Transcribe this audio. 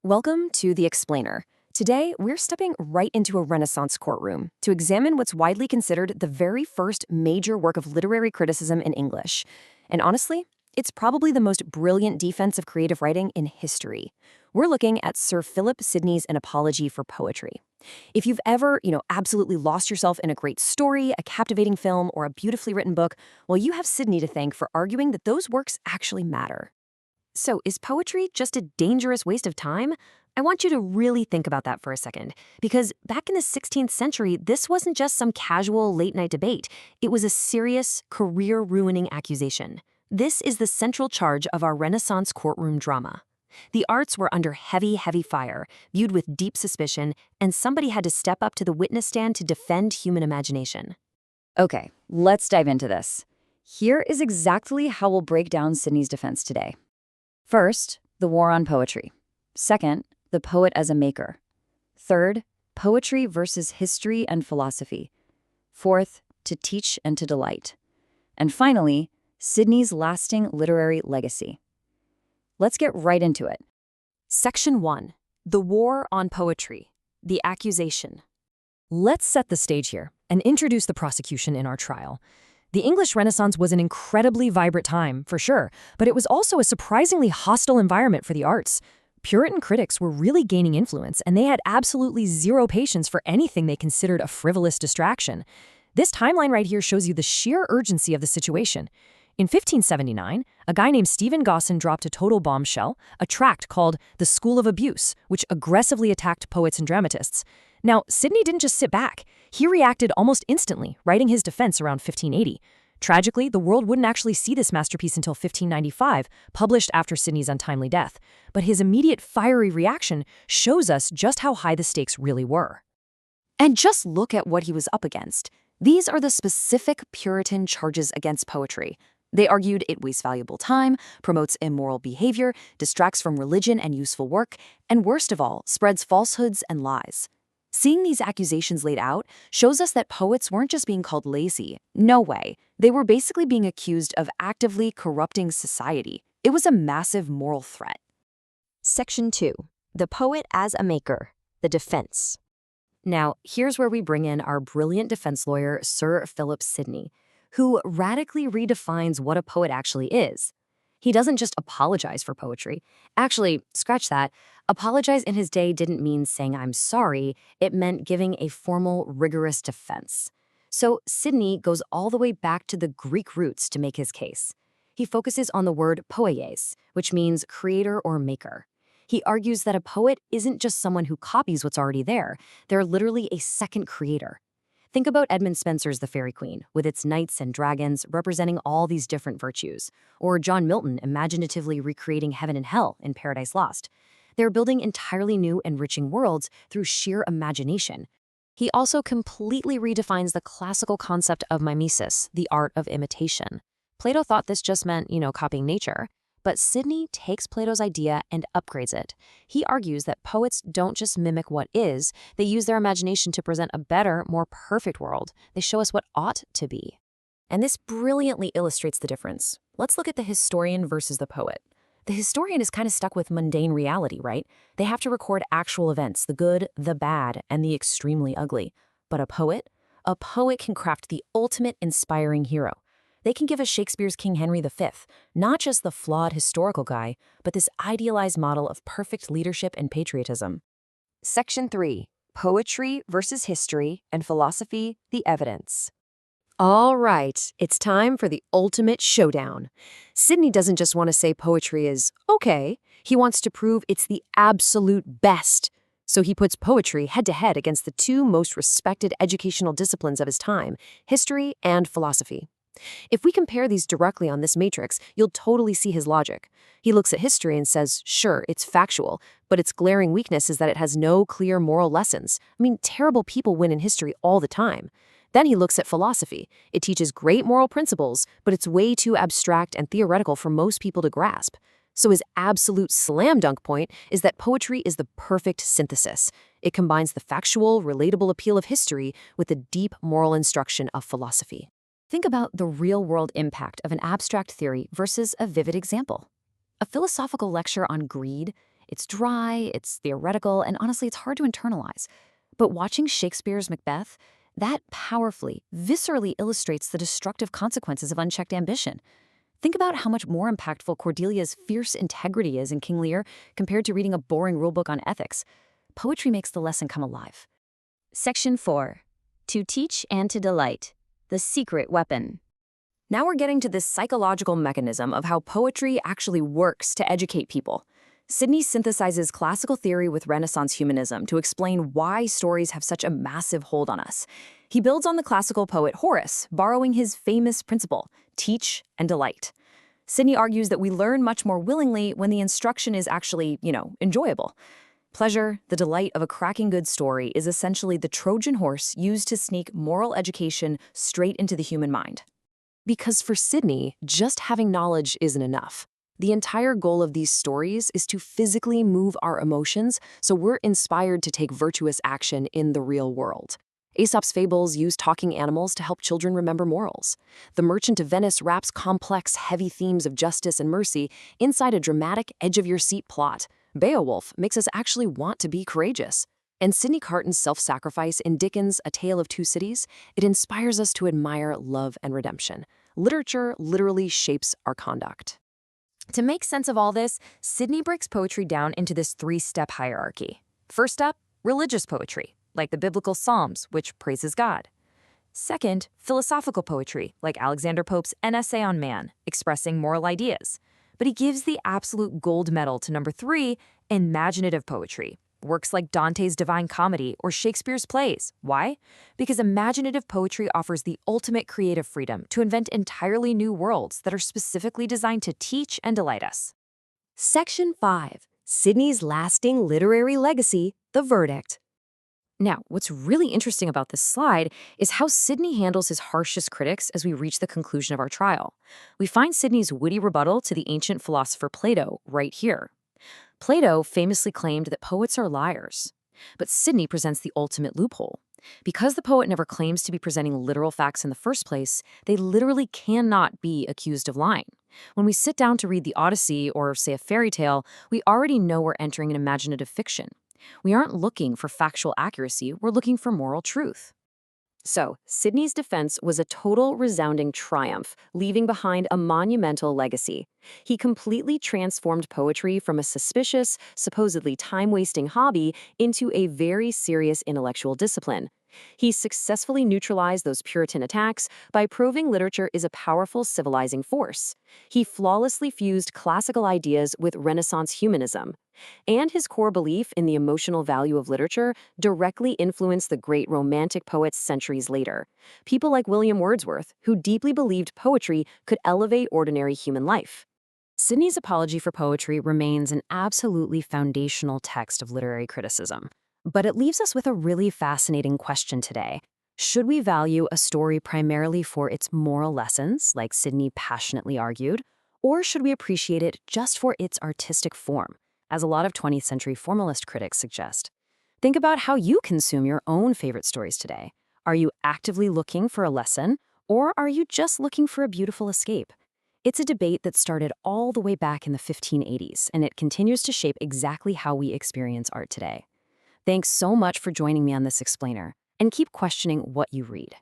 Welcome to The Explainer. Today, we're stepping right into a Renaissance courtroom to examine what's widely considered the very first major work of literary criticism in English. And honestly, it's probably the most brilliant defense of creative writing in history. We're looking at Sir Philip Sidney's An Apology for Poetry. If you've ever, absolutely lost yourself in a great story, a captivating film, or a beautifully written book, well, you have Sidney to thank for arguing that those works actually matter. So, is poetry just a dangerous waste of time? I want you to really think about that for a second, because back in the 16th century, this wasn't just some casual late-night debate. It was a serious, career-ruining accusation. This is the central charge of our Renaissance courtroom drama. The arts were under heavy, heavy fire, viewed with deep suspicion, and somebody had to step up to the witness stand to defend human imagination. Okay, let's dive into this. Here is exactly how we'll break down Sidney's defense today. First, the war on poetry. Second, the poet as a maker. Third, poetry versus history and philosophy. Fourth, to teach and to delight. And finally, Sidney's lasting literary legacy. Let's get right into it. Section 1. The War on Poetry. The Accusation. Let's set the stage here and introduce the prosecution in our trial. The English Renaissance was an incredibly vibrant time, for sure, but it was also a surprisingly hostile environment for the arts. Puritan critics were really gaining influence, and they had absolutely zero patience for anything they considered a frivolous distraction. This timeline right here shows you the sheer urgency of the situation. In 1579, a guy named Stephen Gosson dropped a total bombshell, a tract called The School of Abuse, which aggressively attacked poets and dramatists. Now, Sidney didn't just sit back. He reacted almost instantly, writing his defense around 1580. Tragically, the world wouldn't actually see this masterpiece until 1595, published after Sidney's untimely death. But his immediate fiery reaction shows us just how high the stakes really were. And just look at what he was up against. These are the specific Puritan charges against poetry. They argued it wastes valuable time, promotes immoral behavior, distracts from religion and useful work, and worst of all, spreads falsehoods and lies. Seeing these accusations laid out shows us that poets weren't just being called lazy. No way. They were basically being accused of actively corrupting society. It was a massive moral threat. Section 2. The Poet as a Maker. The Defense. Now, here's where we bring in our brilliant defense lawyer, Sir Philip Sidney, who radically redefines what a poet actually is. He doesn't just apologize for poetry. Actually, scratch that. Apologize in his day didn't mean saying I'm sorry. It meant giving a formal, rigorous defense. So Sidney goes all the way back to the Greek roots to make his case. He focuses on the word poies, which means creator or maker. He argues that a poet isn't just someone who copies what's already there. They're literally a second creator. Think about Edmund Spenser's The Faerie Queene, with its knights and dragons representing all these different virtues, or John Milton imaginatively recreating heaven and hell in Paradise Lost. They're building entirely new, enriching worlds through sheer imagination. He also completely redefines the classical concept of mimesis, the art of imitation. Plato thought this just meant, copying nature. But Sidney takes Plato's idea and upgrades it. He argues that poets don't just mimic what is, they use their imagination to present a better, more perfect world. They show us what ought to be. And this brilliantly illustrates the difference. Let's look at the historian versus the poet. The historian is kind of stuck with mundane reality, right? They have to record actual events, the good, the bad, and the extremely ugly. But a poet can craft the ultimate inspiring hero. They can give us Shakespeare's King Henry V, not just the flawed historical guy, but this idealized model of perfect leadership and patriotism. Section 3. Poetry versus history and philosophy, the evidence. All right, it's time for the ultimate showdown. Sidney doesn't just want to say poetry is okay. He wants to prove it's the absolute best. So he puts poetry head-to-head against the two most respected educational disciplines of his time, history and philosophy. If we compare these directly on this matrix, you'll totally see his logic. He looks at history and says, sure, it's factual, but its glaring weakness is that it has no clear moral lessons. Terrible people win in history all the time. Then he looks at philosophy. It teaches great moral principles, but it's way too abstract and theoretical for most people to grasp. So his absolute slam dunk point is that poetry is the perfect synthesis. It combines the factual, relatable appeal of history with the deep moral instruction of philosophy. Think about the real-world impact of an abstract theory versus a vivid example. A philosophical lecture on greed It's dry, it's theoretical, and honestly, it's hard to internalize. But watching Shakespeare's Macbeth, that powerfully, viscerally illustrates the destructive consequences of unchecked ambition. Think about how much more impactful Cordelia's fierce integrity is in King Lear compared to reading a boring rulebook on ethics. Poetry makes the lesson come alive. Section 4. To teach and to delight. The secret weapon. Now we're getting to this psychological mechanism of how poetry actually works to educate people. Sidney synthesizes classical theory with Renaissance humanism to explain why stories have such a massive hold on us. He builds on the classical poet Horace, borrowing his famous principle, teach and delight. Sidney argues that we learn much more willingly when the instruction is actually, enjoyable. Pleasure, the delight of a cracking good story, is essentially the Trojan horse used to sneak moral education straight into the human mind. Because for Sidney, just having knowledge isn't enough. The entire goal of these stories is to physically move our emotions so we're inspired to take virtuous action in the real world. Aesop's fables use talking animals to help children remember morals. The Merchant of Venice wraps complex, heavy themes of justice and mercy inside a dramatic, edge-of-your-seat plot. Beowulf makes us actually want to be courageous. And Sidney Carton's self-sacrifice in Dickens' A Tale of Two Cities, it inspires us to admire love and redemption. Literature literally shapes our conduct. To make sense of all this, Sidney breaks poetry down into this three-step hierarchy. First up, religious poetry, like the biblical Psalms, which praises God. Second, philosophical poetry, like Alexander Pope's An Essay on Man, expressing moral ideas. But he gives the absolute gold medal to number 3, imaginative poetry. Works like Dante's Divine Comedy or Shakespeare's plays. Why? Because imaginative poetry offers the ultimate creative freedom to invent entirely new worlds that are specifically designed to teach and delight us. Section 5. Sidney's lasting literary legacy, the verdict. Now, what's really interesting about this slide is how Sidney handles his harshest critics as we reach the conclusion of our trial. We find Sidney's witty rebuttal to the ancient philosopher Plato right here. Plato famously claimed that poets are liars. But Sidney presents the ultimate loophole. Because the poet never claims to be presenting literal facts in the first place, they literally cannot be accused of lying. When we sit down to read the Odyssey or, say, a fairy tale, we already know we're entering an imaginative fiction. We aren't looking for factual accuracy, we're looking for moral truth. So, Sidney's defense was a total resounding triumph, leaving behind a monumental legacy. He completely transformed poetry from a suspicious, supposedly time-wasting hobby into a very serious intellectual discipline. He successfully neutralized those Puritan attacks by proving literature is a powerful civilizing force. He flawlessly fused classical ideas with Renaissance humanism. And his core belief in the emotional value of literature directly influenced the great Romantic poets centuries later. People like William Wordsworth, who deeply believed poetry could elevate ordinary human life. Sidney's Apology for Poetry remains an absolutely foundational text of literary criticism. But it leaves us with a really fascinating question today. Should we value a story primarily for its moral lessons, like Sidney passionately argued, or should we appreciate it just for its artistic form, as a lot of 20th century formalist critics suggest? Think about how you consume your own favorite stories today. Are you actively looking for a lesson, or are you just looking for a beautiful escape? It's a debate that started all the way back in the 1580s, and it continues to shape exactly how we experience art today. Thanks so much for joining me on this explainer, and keep questioning what you read.